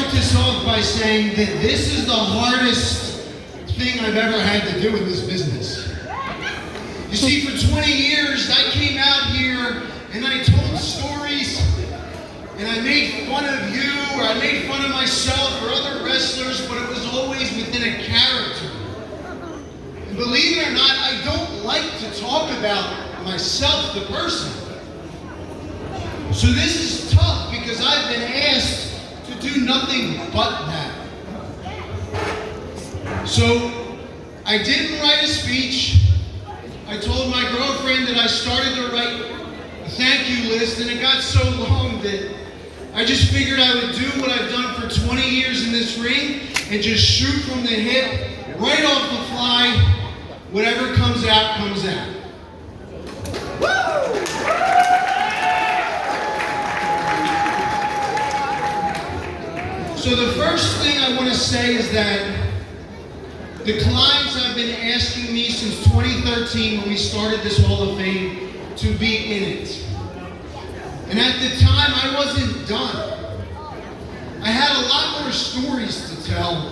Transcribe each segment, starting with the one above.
start this off by saying that this is the hardest thing I've ever had to do in this business. You see, for 20 years, I came out here and I told stories and I made fun of you, or I made fun of myself or other wrestlers, but it was always within a character. And believe it or not, I don't like to talk about myself, the person. So this is tough because I've been asked to do nothing but that. So I didn't write a speech. I told my girlfriend that I started to write a thank you list, and it got so long that I just figured I would do what I've done for 20 years in this ring and just shoot from the hip, right off the fly. Whatever comes out, comes out. Woo! So the first thing I want to say is that the clients have been asking me since 2013 when we started this Hall of Fame to be in it. And at the time, I wasn't done. I had a lot more stories to tell.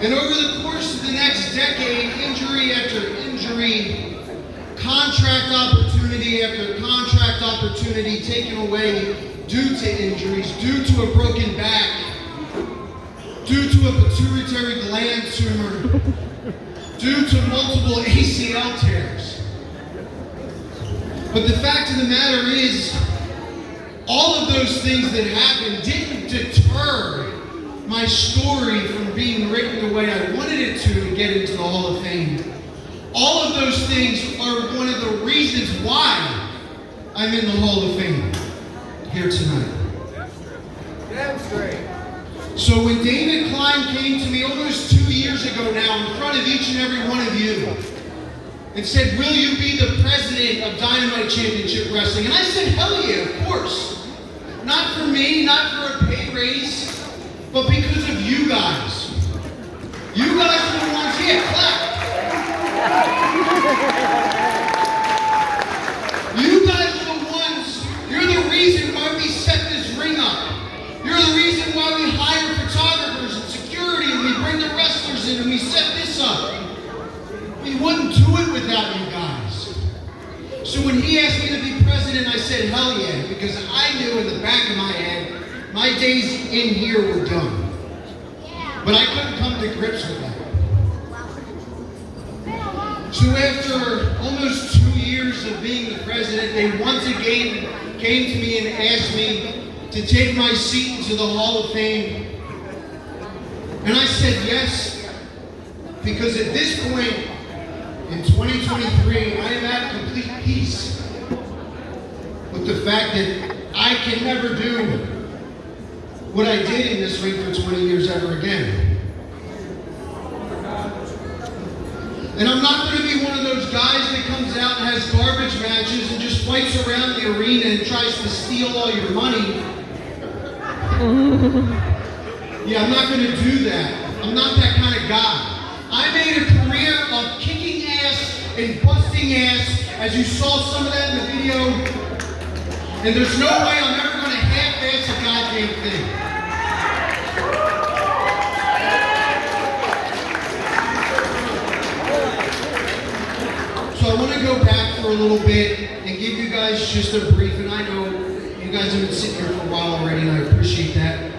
And over the course of the next decade, injury after injury, contract opportunity after contract opportunity taken away due to injuries, due to a broken back, due to a pituitary gland tumor, due to multiple ACL tears. But the fact of the matter is, all of those things that happened didn't deter my story from being written the way I wanted it to get into the Hall of Fame. All of those things are one of the reasons why I'm in the Hall of Fame here tonight. Damn straight. So when David Klein came to me almost 2 years ago now, in front of each and every one of you, and said, will you be the president of Dynamite Championship Wrestling? And I said, hell yeah, of course. Not for me, not for a pay raise, but because of you guys. You guys are the ones, yeah, clap. You guys are the ones, you're the reason why we set this ring up. You're the reason why we hire photographers and security and we bring the wrestlers in and we set this up. We wouldn't do it without you guys. So when he asked me to be president, I said, hell yeah, because I knew in the back of my head, my days in here were done. But I couldn't come to grips with that. So after almost 2 years of being the president, they once again came to me and asked me to take my seat into the Hall of Fame. And I said yes, because at this point, in 2023, I am at complete peace with the fact that I can never do what I did in this ring for 20 years ever again. And I'm not going to be one of those guys that comes out and has garbage matches and just fights around the arena and tries to steal all your money. Yeah, I'm not going to do that. I'm not that kind of guy. I made a career of kicking ass and busting ass, as you saw some of that in the video. And there's no way I'm ever going to half-ass a goddamn thing. So I want to go back for a little bit and give you guys just a brief, and I know you guys have been sitting here for a while already, and I appreciate that.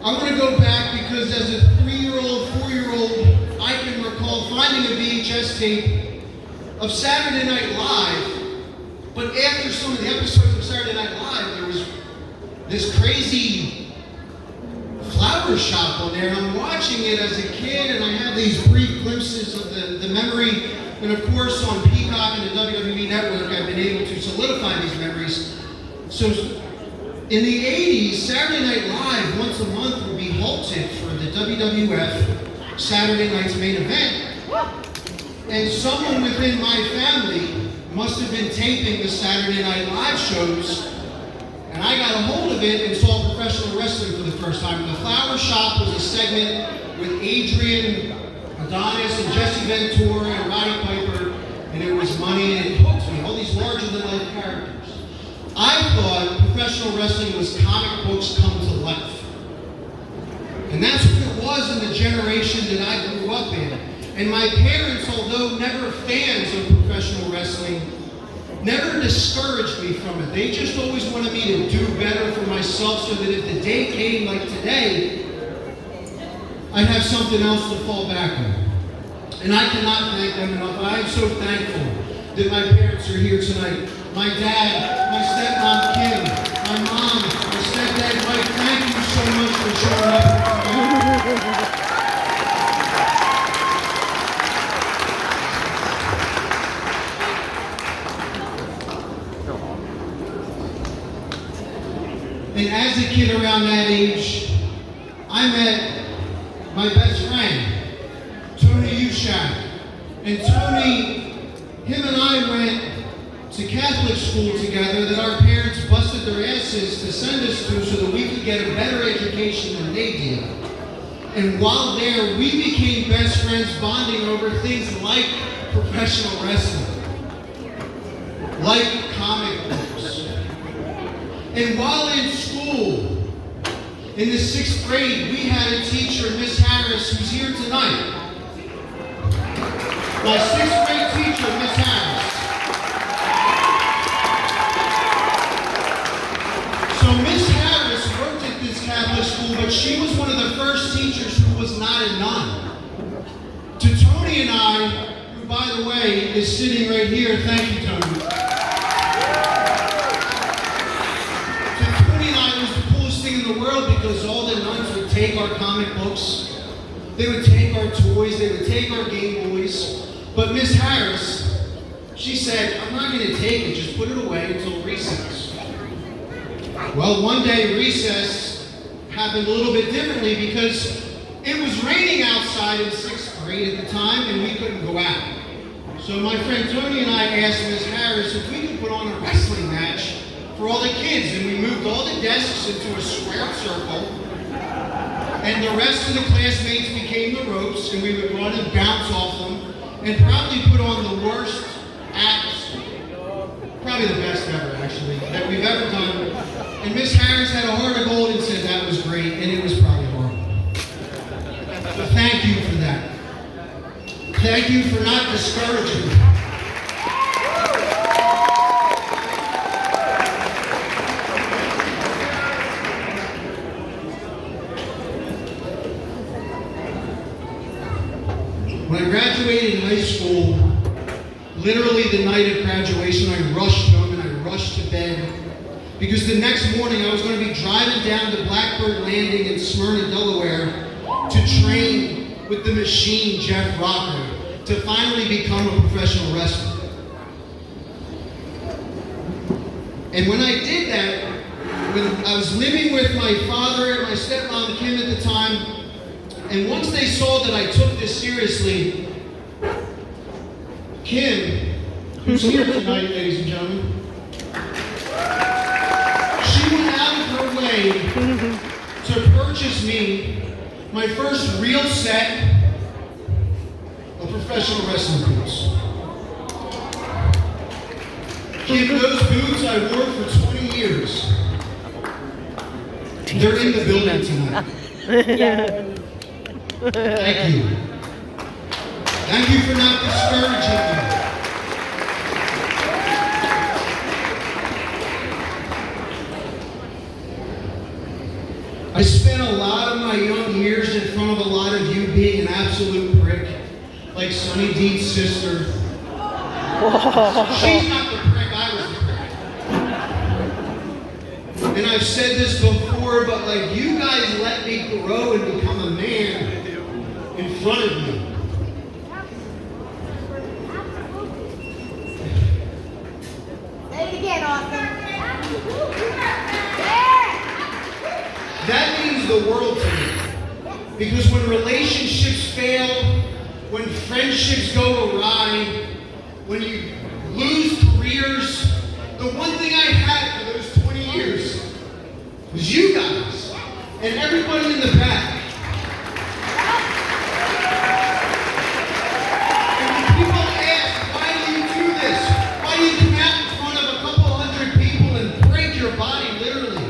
I want to go back because as a 3-year-old, 4-year-old, I can recall finding a VHS tape of Saturday Night Live, but after some of the episodes of Saturday Night Live, there was this crazy flower shop on there, and I'm watching it as a kid, and I have these brief glimpses of the memory, and of course on Peacock and the WWE Network, I've been able to solidify these memories. So in the 80s, Saturday Night Live once a month would be halted for the WWF Saturday night's main event. And someone within my family must have been taping the Saturday Night Live shows, and I got a hold of it and saw professional wrestling for the first time. And the Flower Shop was a segment with Adrian, Adonis, and Jesse Ventura, and Roddy Piper, and it was money, and it hooked me, all these larger-than-life characters. I thought professional wrestling was comic books come to life. And that's what it was in the generation that I grew up in. And my parents, although never fans of professional wrestling, never discouraged me from it. They just always wanted me to do better for myself so that if the day came like today, I'd have something else to fall back on. And I cannot thank them enough. I am so thankful that my parents are here tonight. My dad, my stepmom Kim, my mom, my stepdad Mike, thank you so much for showing up. And as a kid around that age, I met my best friend, Tony Ushak. And Tony, him and I went to Catholic school together that our parents busted their asses to send us to so that we could get a better education than they did. And while there, we became best friends, bonding over things like professional wrestling, like comic books. And while in school, in the 6th grade, we had a teacher, Miss Harris, who's here tonight. My 6th grade teacher, Miss Harris. So Miss Harris worked at this Catholic school, but she was one of the first teachers who was not a nun. To Tony and I, who by the way is sitting right here, thank you, Tony. To Tony and I, it was the coolest thing in the world because all the nuns would take our comic books, they would take our toys, they would take our Game Boys. But Miss Harris, she said, I'm not going to take it, just put it away until recess. Well, one day recess happened a little bit differently because it was raining outside in 6th grade at the time and we couldn't go out. So my friend Tony and I asked Miss Harris if we could put on a wrestling match for all the kids, and we moved all the desks into a square circle, and the rest of the classmates became the ropes, and we would run and bounce off them, and probably put on the worst acts, probably the best ever actually, that we've ever done. And Miss Harris had a heart of gold and said that was great, and it was probably horrible. So thank you for that. Thank you for not discouraging me. When I graduated in high school, literally the night of graduation, I rushed home and I rushed to bed because the next morning I was going to be driving down to Blackbird Landing in Smyrna, Delaware to train with the machine Jeff Rocker to finally become a professional wrestler. And when I did that, when I was living with my father and my stepmom Kim at the time, and once they saw that I took this seriously, Kim, who's here tonight, ladies and gentlemen, she went out of her way to purchase me my first real set of professional wrestling boots. Kim, those boots I wore for 20 years. They're in the building tonight. Thank you. Thank you for not discouraging me. I spent a lot of my young years in front of a lot of you being an absolute prick, like Sonny Dean's sister. She's not the prick, I was the prick. And I've said this before, but like you guys let me grow and become a man in front of me. Say it again, Austin. That means the world to me. Because when relationships fail, when friendships go awry, when you lose careers, the one thing I had for those 20 years was you guys and everybody in the back. And when people ask, why do you do this? Why do you come out in front of a couple hundred people and break your body literally?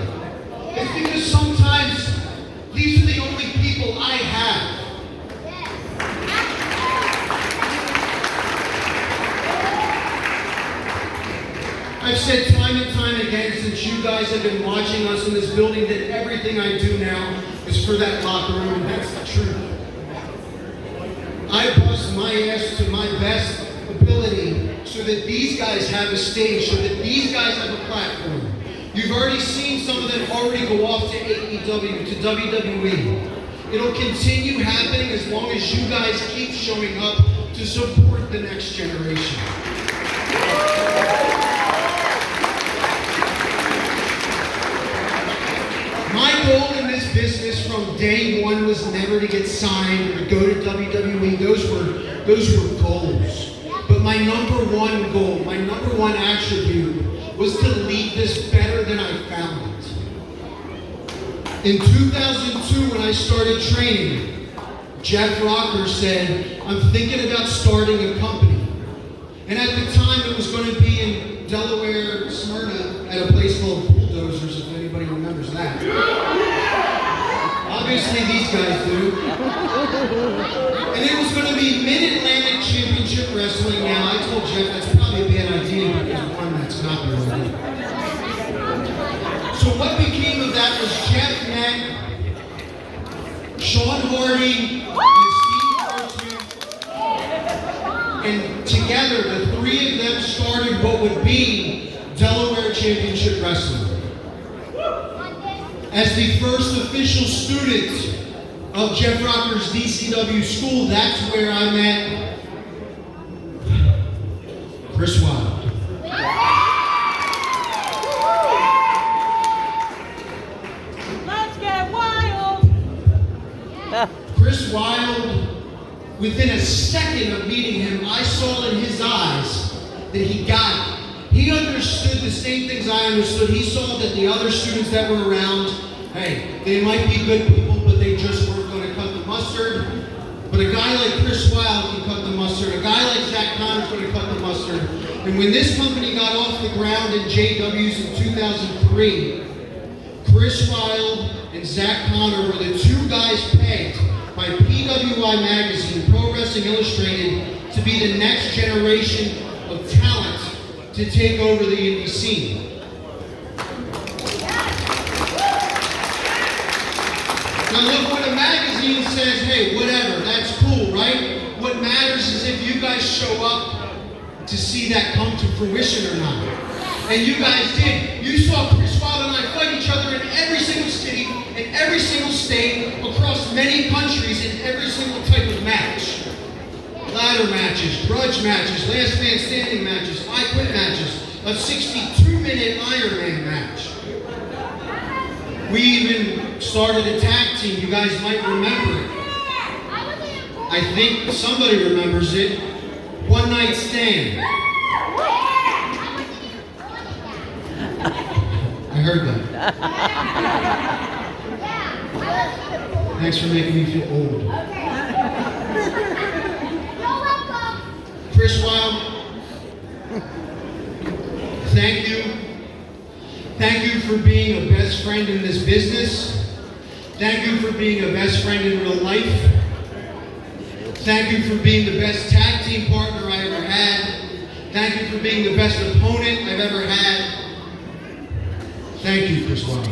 It's because sometimes these are the only people said time and time again, since you guys have been watching us in this building, that everything I do now is for that locker room, and that's the truth. I bust my ass to my best ability so that these guys have a stage, so that these guys have a platform. You've already seen some of them already go off to AEW, to WWE. It'll continue happening as long as you guys keep showing up to support the next generation. My goal in this business from day one was never to get signed or to go to WWE. Those were goals. But my number one goal, my number one attribute was to leave this better than I found it. In 2002, when I started training, Jeff Rocker said, I'm thinking about starting a company. And at the time, it was going to be in Delaware, Smyrna, at a place called Bulldozers, if anybody remembers that. Obviously, these guys do. And it was going to be Mid-Atlantic Championship Wrestling. Now, I told Jeff that's probably a bad idea because one, that's not the idea. So what became of that was Jeff met Sean Hardy and Steve Archie, and together the three of them started what would be Delaware Championship Wrestling. As the first official student of Jeff Rocker's DCW school, that's where I met Chris Wilde. Chris Wilde, within a second of meeting him, I saw in his eyes that he got it. He understood the same things I understood. He saw that the other students that were around, hey, they might be good people, but they just weren't going to cut the mustard. But a guy like Chris Wilde can cut the mustard. A guy like Zach Connor's going to cut the mustard. And when this company got off the ground in JWs in 2003, Chris Wilde and Zach Connor were the two guys pegged by PWI Magazine, Pro Wrestling Illustrated, to be the next generation of talent to take over the indie scene. Now look, when a magazine says, hey, whatever, that's cool, right? What matters is if you guys show up to see that come to fruition or not. And you guys did. You saw Chris Wilde and I fight each other in every single city, in every single state, across many countries, in every single type of match. Ladder matches, grudge matches, last man standing matches, I quit matches, a 62-minute Iron Man match. We even started a tag team. You guys might remember it. I think somebody remembers it. One Night Stand. I heard that. Thanks for making me feel old. Chris Wilde, thank you. Thank you for being a best friend in this business. Thank you for being a best friend in real life. Thank you for being the best tag team partner I ever had. Thank you for being the best opponent I've ever had. Thank you, Chris Wilde.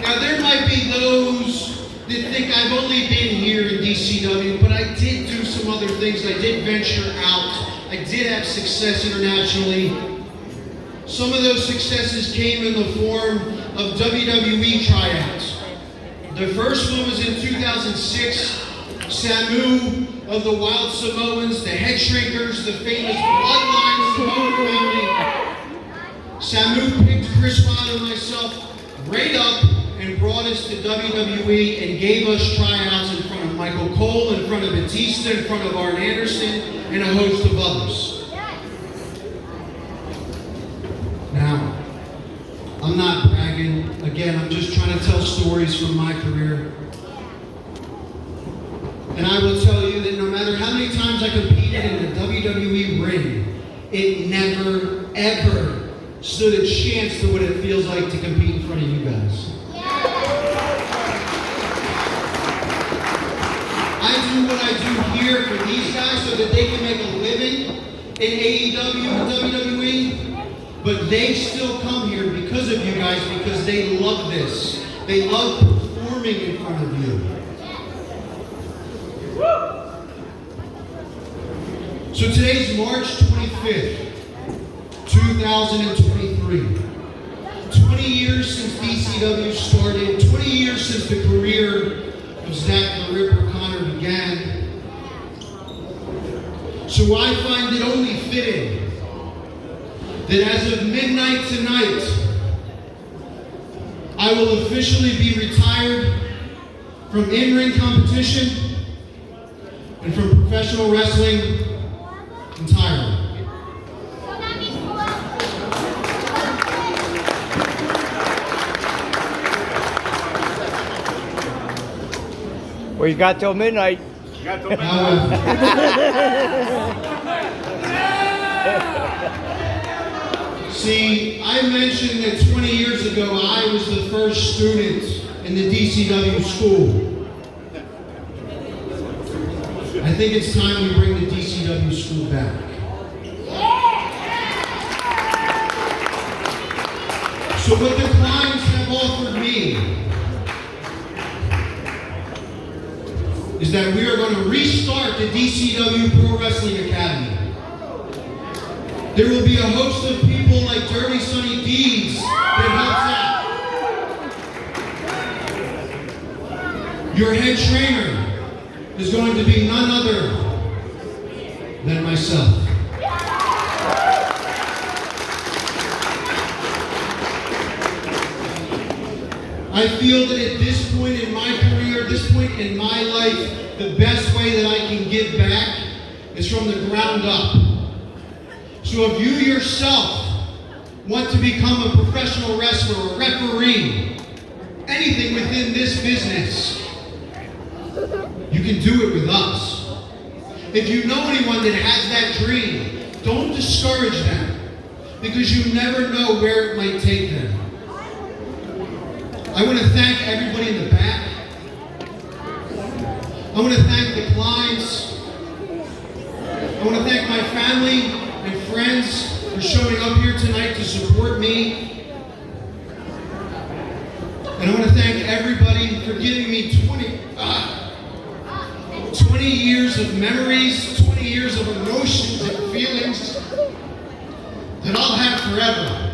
Now, there might be those that think I've only been here in DCW, but I did do some other things. I did venture out. I did have success internationally. Some of those successes came in the form of WWE tryouts. The first one was in 2006. Samu of the Wild Samoans, the Head Shrinkers, the famous Bloodline Samoan family. Samu picked Chris Wilde and myself right up and brought us to WWE and gave us tryouts in front of Michael Cole, in front of Batista, in front of Arn Anderson, and a host of others. Now, I'm not bragging. Again, I'm just trying to tell stories from my career. And I will tell you that no matter how many times I competed in the WWE ring, it never, ever stood a chance to what it feels like to compete in front of you guys. I do what I do here here for these guys so that they can make a living in AEW and WWE, but they still come here because of you guys, because they love this. They love performing in front of you. So today's March 25th, 2023. 20 years since DCW started, 20 years since the career of Zack the Ripper Connor began. So I find it only fitting that as of midnight tonight, I will officially be retired from in-ring competition and from professional wrestling entirely. Well, you got till midnight. See, I mentioned that 20 years ago I was the first student in the DCW school. I think it's time we bring the DCW school back. So what the clients have offered me is that we are going to restart the DCW Pro Wrestling Academy. There will be a host of people like Dirty Sonny Deeds that helps out. Your head trainer is going to be none other than myself. I feel that at this point in my career, this point in my life, the best way that I can give back is from the ground up. So if you yourself want to become a professional wrestler, a referee, anything within this business, you can do it with us. If you know anyone that has that dream, don't discourage them, because you never know where it might take them. I want to thank everybody in the back. I want to thank the clients. I want to thank my family and friends for showing up here tonight to support me. And I want to thank everybody for giving me 20 years of memories, 20 years of emotions and feelings that I'll have forever.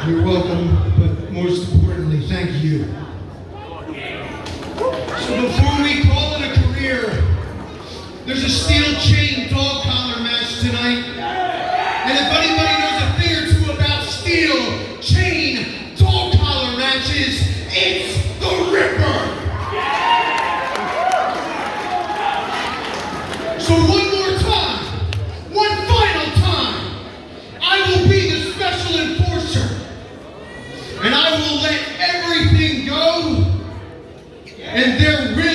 You're welcome, but most importantly, thank you. So before we call it a career, there's a steel chain dog collar match tonight. And if anybody knows a thing or two about steel chain dog collar matches, it's the Ripper. So one more time, one final time, I will be the special enforcer. And I will let everything go, and there will